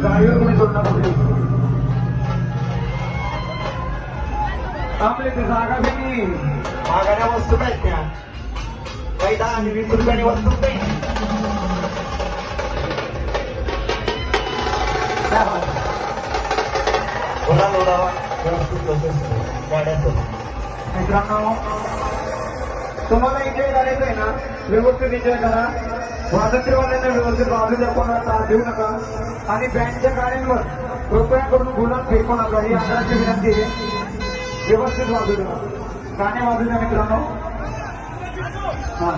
गाडीवर कोणी सोडणार कुठे आपले ते जागा बी मागाऱ्या वस्तू आहेत त्या काही 10 आणि 20 रुपयाने वस्तू काही बोला लोडावा गाड्याचं मित्रांनो तुम्हाला एन्जॉय करायचं आहे ना व्यवस्थित एन्जॉय करा स्वातंत्र्यवाल्यांना व्यवस्थित बाजू द्या कोणाला त्रास देऊ नका आणि बँडच्या गाड्यांवर कृपया करून गुलाब फेकू नका ही आदराची विनंती आहे व्यवस्थित बाजू द्या गाणे बाजू द्या मित्रांनो हा